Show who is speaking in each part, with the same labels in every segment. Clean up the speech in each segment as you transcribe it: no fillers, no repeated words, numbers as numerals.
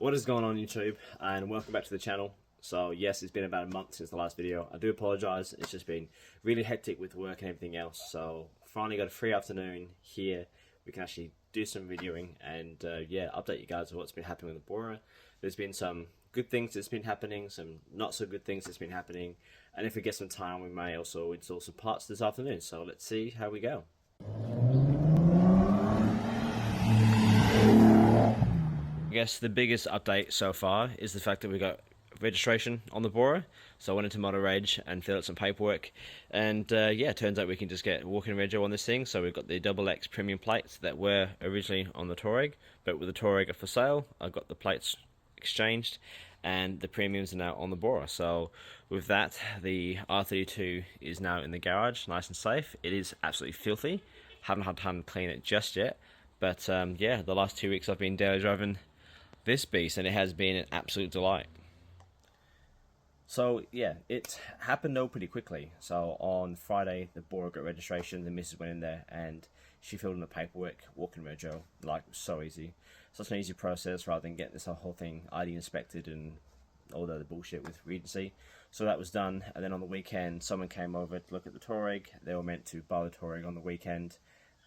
Speaker 1: What is going on YouTube, and welcome back to the channel. So yes, it's been about a month since the last video. I do apologise, it's just been really hectic with work and everything else. So finally got a free afternoon here. We can actually do some videoing and yeah, update you guys on what's been happening with the Bora. There's been some good things that's been happening, some not so good things that's been happening, and if we get some time we may also install some parts this afternoon. So let's see how we go. I guess the biggest update so far is the fact that we got registration on the Bora. So I went into Motor Rage and filled out some paperwork, and yeah, it turns out we can just get walk-in rego on this thing. So we've got the XX premium plates that were originally on the touareg, but with the touareg for sale, I got the plates exchanged and the premiums are now on the Bora. So with that, the R32 is now in the garage, nice and safe. It is absolutely filthy, haven't had time to clean it just yet, but yeah, the last 2 weeks I've been daily driving this beast and it has been an absolute delight. So yeah, it happened though pretty quickly. So on Friday the Bora got registration, the missus went in there and she filled in the paperwork, walk-in rego, like so easy. Such an easy process rather than getting this whole thing ID inspected and all the other bullshit with Regency. So that was done, and then on the weekend someone came over to look at the touareg. They were meant to buy the touareg on the weekend,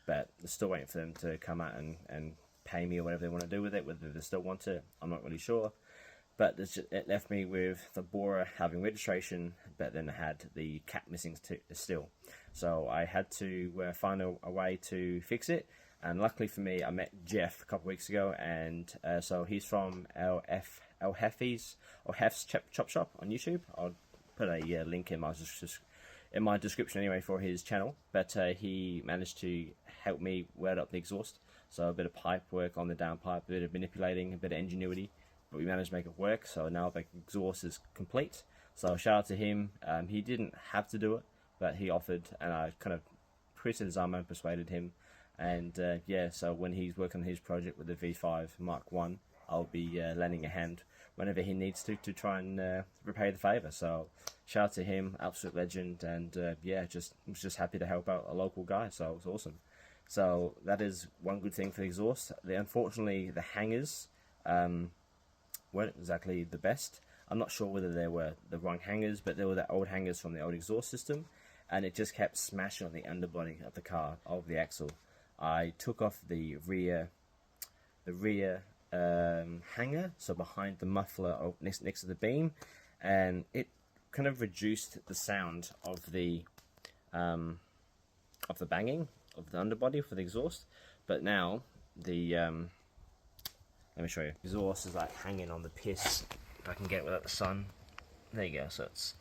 Speaker 1: but they're still waiting for them to come out and pay me or whatever they want to do with it. Whether they still want it, I'm not really sure. But it left me with the Bora having registration, but then I had the cap missing still. So I had to find a way to fix it. And luckily for me, I met Jeff a couple of weeks ago, and so he's from Heffe's Chopshop on YouTube. I'll put a link in my description anyway for his channel. But he managed to help me weld up the exhaust. So a bit of pipe work on the downpipe, a bit of manipulating, a bit of ingenuity, but we managed to make it work. So now the exhaust is complete. So shout out to him. He didn't have to do it, but he offered, and I kind of twisted his arm and persuaded him. And yeah, so when he's working on his project with the V5 Mark 1, I'll be lending a hand whenever he needs to try and repay the favour. So shout out to him, absolute legend, and yeah, was just happy to help out a local guy. So it was awesome. So that is one good thing for the exhaust. Unfortunately, the hangers weren't exactly the best. I'm not sure whether they were the wrong hangers, but they were the old hangers from the old exhaust system, and it just kept smashing on the underbody of the car, of the axle. I took off the rear hanger, so behind the muffler next to the beam, and it kind of reduced the sound of the banging of the underbody for the exhaust. But now the let me show you. Exhaust is like hanging on the piss. If I can get it without the sun. There you go. So it's,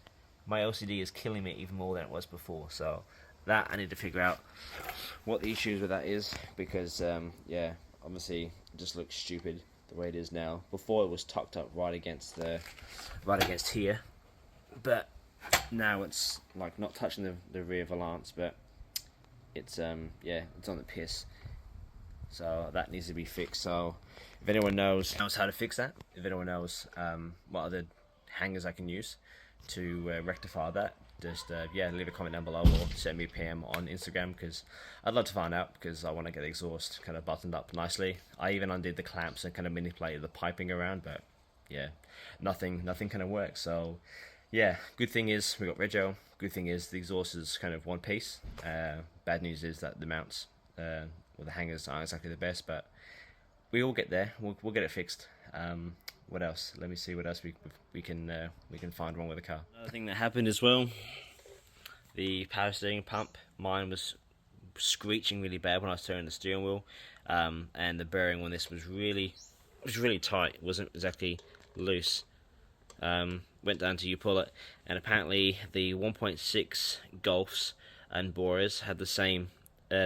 Speaker 1: my LCD is killing me even more than it was before. So that I need to figure out what the issues with that is, because yeah, obviously it just looks stupid the way it is now. Before it was tucked up right against here, but now it's like not touching the rear valance, but it's yeah, it's on the piss. So that needs to be fixed. So if anyone knows how to fix that, if anyone knows what other hangers I can use to rectify that, just yeah, leave a comment down below or send me a PM on Instagram, because I'd love to find out, because I want to get the exhaust kind of buttoned up nicely. I even undid the clamps and kind of manipulated the piping around, but yeah, nothing kind of works. So yeah, good thing is we got rego. Good thing is the exhaust is kind of one piece. Bad news is that the mounts or the hangers aren't exactly the best, but we all get there. We'll get it fixed. What else? Let me see what else we can find wrong with the car. Another thing that happened as well, the power steering pump. Mine was screeching really bad when I was turning the steering wheel, and the bearing on this was really tight. It wasn't exactly loose. Went down to pull it, and apparently the 1.6 Golfs and Boras had the same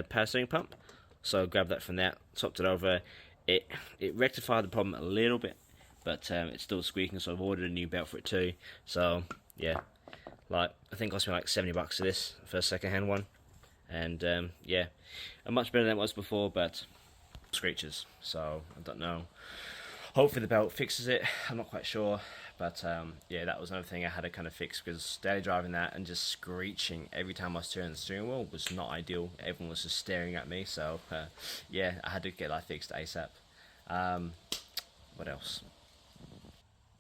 Speaker 1: power steering pump. So I grabbed that from that, swapped it over. It rectified the problem a little bit, but it's still squeaking, so I've ordered a new belt for it too. So yeah, like I think it cost me like $70 for this, for a second-hand one, and yeah, much better than it was before, but screeches. So I don't know. Hopefully the belt fixes it. I'm not quite sure, but yeah, that was another thing I had to kind of fix, because daily driving that and just screeching every time I was turning the steering wheel was not ideal. Everyone was just staring at me, so yeah, I had to get that fixed ASAP. What else?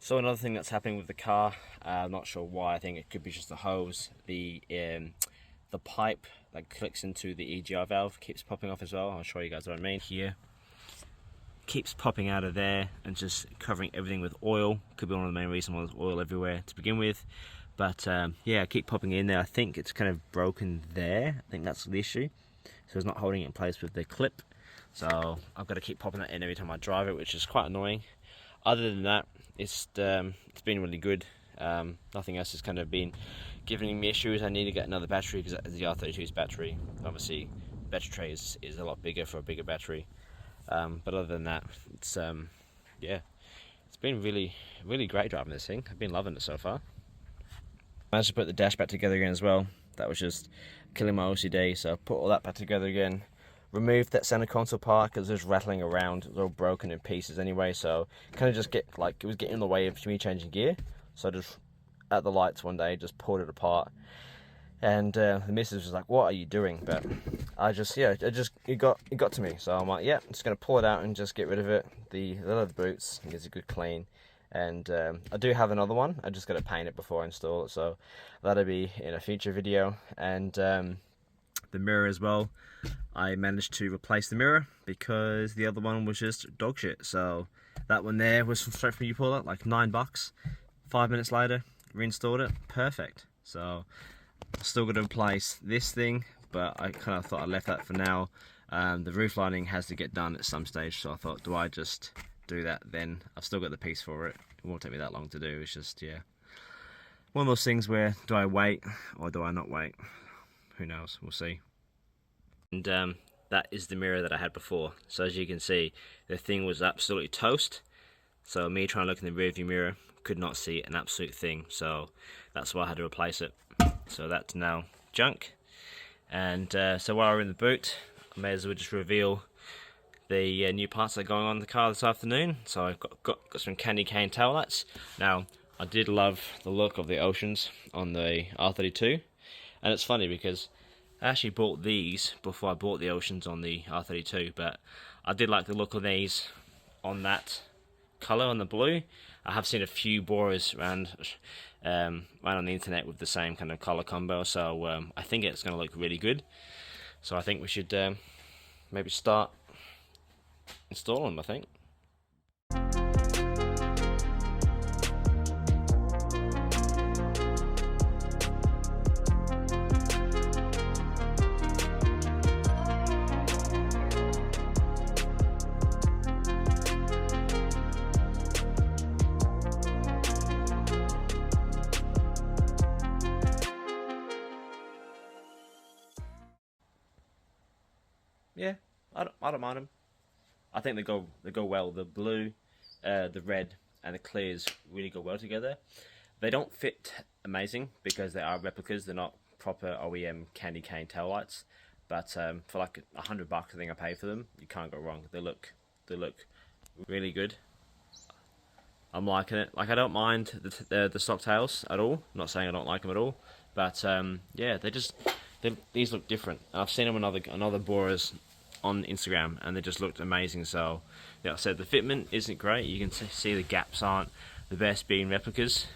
Speaker 1: So another thing that's happening with the car, I'm not sure why. I think it could be just the hose. The pipe that clicks into the EGR valve keeps popping off as well. I'll show you guys what I mean here. Keeps popping out of there and just covering everything with oil. Could be one of the main reasons why there's oil everywhere to begin with. But yeah, keep popping in there. I think it's kind of broken there. I think that's the issue. So it's not holding it in place with the clip. So I've got to keep popping that in every time I drive it, which is quite annoying. Other than that, it's been really good. Nothing else has kind of been giving me issues. I need to get another battery because the R32's battery, obviously, battery tray is a lot bigger for a bigger battery. But other than that, it's yeah, it's been really great driving this thing. I've been loving it so far. Managed to put the dash back together again as well. That was just killing my OCD, so I put all that back together again. Removed that center console part because it was rattling around. It was all broken in pieces anyway, so kind of just it was getting in the way of me changing gear. So I just at the lights one day just pulled it apart, and the missus was like, "What are you doing?" But I just it got to me. So I'm like, "Yeah, I'm just gonna pull it out and just get rid of it." The leather boots gives a good clean, and I do have another one. I just got to paint it before I install it, so that'll be in a future video. And the mirror as well. I managed to replace the mirror because the other one was just dog shit. So that one there was straight from U-Puller, like $9. 5 minutes later, reinstalled it, perfect. So still got to replace this thing, but I kind of thought I left that for now. The roof lining has to get done at some stage, so I thought, do I just do that then? I've still got the piece for it. It won't take me that long to do. It's just, yeah, one of those things where do I wait or do I not wait? Who knows? We'll see. And that is the mirror that I had before. So as you can see, the thing was absolutely toast. So me trying to look in the rearview mirror, could not see an absolute thing. So that's why I had to replace it. So that's now junk. And so while we're in the boot, I may as well just reveal the new parts that are going on in the car this afternoon. So I've got some candy cane tail lights. Now, I did love the look of the Oceans on the R32. And it's funny because I actually bought these before I bought the Oceans on the R32, but I did like the look of these on that colour, on the blue. I have seen a few Boras around on the internet with the same kind of colour combo, so I think it's going to look really good. So I think we should maybe start installing them, I think. Yeah, I don't mind them. I think they go well. The blue, the red, and the clears really go well together. They don't fit amazing because they are replicas. They're not proper OEM candy cane taillights. But for like $100, I think I paid for them. You can't go wrong. They look really good. I'm liking it. Like, I don't mind the stock tails at all. I'm not saying I don't like them at all. But yeah, these look different. I've seen them on other Boras on Instagram, and they just looked amazing. So, yeah, I said the fitment isn't great. You can see the gaps aren't the best, being replicas.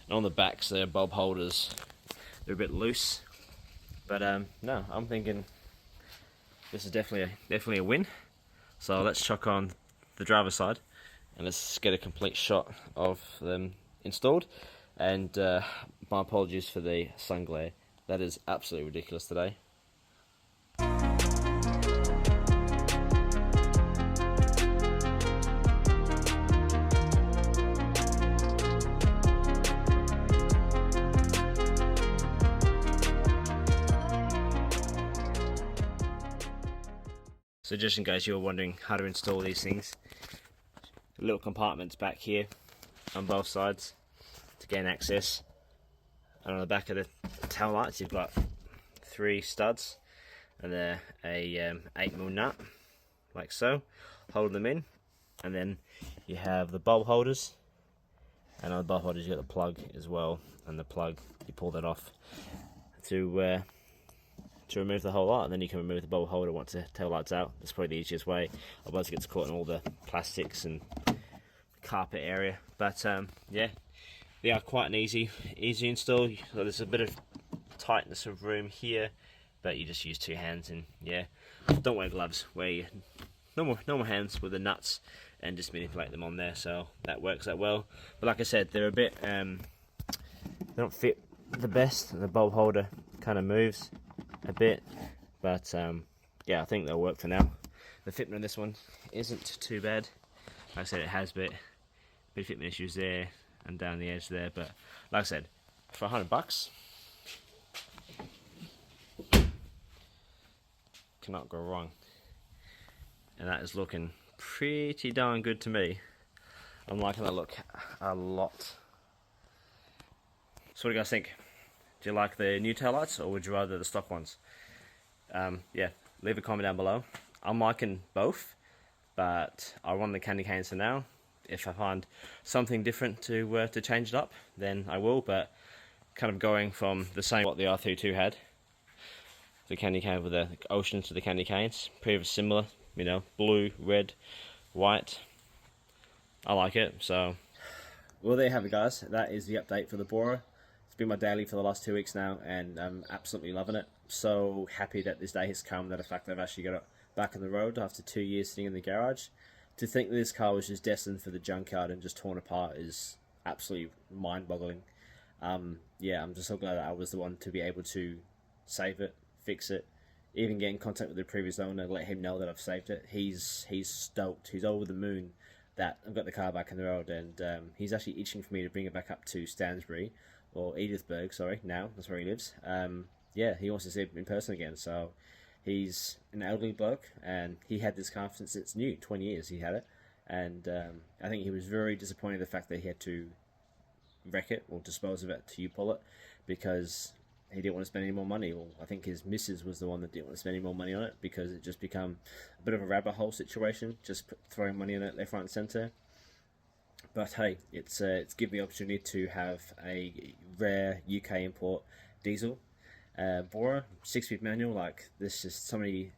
Speaker 1: And on the backs, their bulb holders, they're a bit loose. But no, I'm thinking this is definitely a win. So let's chuck on the driver's side, and let's get a complete shot of them installed. And my apologies for the sun glare. That is absolutely ridiculous today. So just in case you were wondering how to install these things, little compartments back here on both sides to gain access. And on the back of the tail lights, you've got 3 studs and a 8mm nut, like so, hold them in. And then you have the bulb holders, and on the bulb holders you got the plug as well. And the plug, you pull that off to remove the whole lot, and then you can remove the bulb holder once the tail light's out. That's probably the easiest way. Otherwise it gets caught in all the plastics and carpet area. But yeah, they are quite an easy install. So there's a bit of tightness of room here, but you just use 2 hands, and yeah, don't wear gloves. Wear your normal hands with the nuts and just manipulate them on there. So that works out well. But like I said, they're a bit they don't fit the best. The bulb holder kind of moves a bit, but yeah, I think they'll work for now. The fitment of this one isn't too bad. Like I said, it has a bit of fitment issues there and down the edge there, but like I said, for $100, cannot go wrong. And that is looking pretty darn good to me. I'm liking that look a lot. So what do you guys think? Do you like the new taillights, or would you rather the stock ones? Yeah, leave a comment down below. I'm liking both, but I want the candy canes for now. If I find something different to change it up, then I will. But kind of going from the same what the R32 had, the candy cane with the oceans to the candy canes, pretty similar. You know, blue, red, white. I like it. So, well, there you have it, guys. That is the update for the Bora. It's been my daily for the last 2 weeks now, and I'm absolutely loving it. So happy that this day has come, that the fact that I've actually got it back on the road after 2 years sitting in the garage. To think that this car was just destined for the junkyard and just torn apart is absolutely mind-boggling. Yeah, I'm just so glad that I was the one to be able to save it, fix it, even get in contact with the previous owner, let him know that I've saved it. He's stoked. He's over the moon that I've got the car back on the road, and he's actually itching for me to bring it back up to Stansbury, or Edithburgh, sorry, now, that's where he lives. Yeah, he wants to see it in person again, so he's an elderly bloke, and he had this car since it's new, 20 years he had it, and I think he was very disappointed the fact that he had to wreck it, or dispose of it to U-Pull it, because he didn't want to spend any more money. Well, I think his missus was the one that didn't want to spend any more money on it, because it just become a bit of a rabbit hole situation, just throwing money in it left, right and centre. But hey, it's given me the opportunity to have a rare UK import diesel Bora 6-speed manual. Like, there's just so many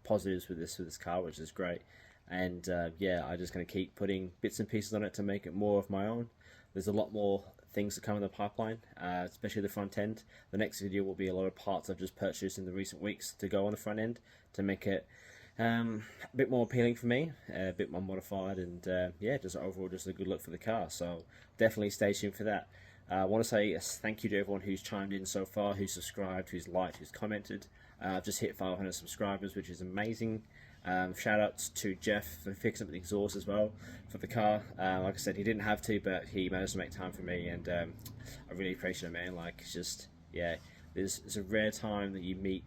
Speaker 1: positives with this car, which is great. And yeah, I'm just going to keep putting bits and pieces on it to make it more of my own. There's a lot more things to come in the pipeline, especially the front end. The next video will be a lot of parts I've just purchased in the recent weeks to go on the front end to make it a bit more appealing for me, a bit more modified, and yeah, just overall just a good look for the car. So definitely stay tuned for that. I want to say thank you to everyone who's chimed in so far, who's subscribed, who's liked, who's commented. I've just hit 500 subscribers, which is amazing. Shout outs to Jeff for fixing up the exhaust as well for the car. Like I said, he didn't have to, but he managed to make time for me, and I really appreciate it, man. Like, it's just, yeah, it's a rare time that you meet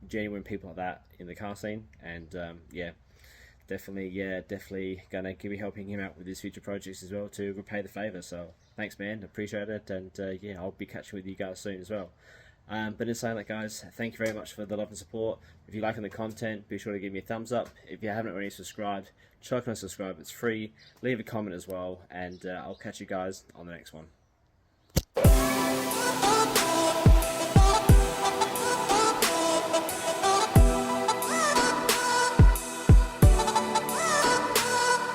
Speaker 1: genuine people like that in the car scene, and yeah, definitely gonna be helping him out with his future projects as well to repay the favour. So thanks, man, appreciate it, and yeah, I'll be catching with you guys soon as well. But in saying that, guys, thank you very much for the love and support. If you're liking the content, be sure to give me a thumbs up. If you haven't already subscribed, chuck on subscribe, it's free. Leave a comment as well, and I'll catch you guys on the next one.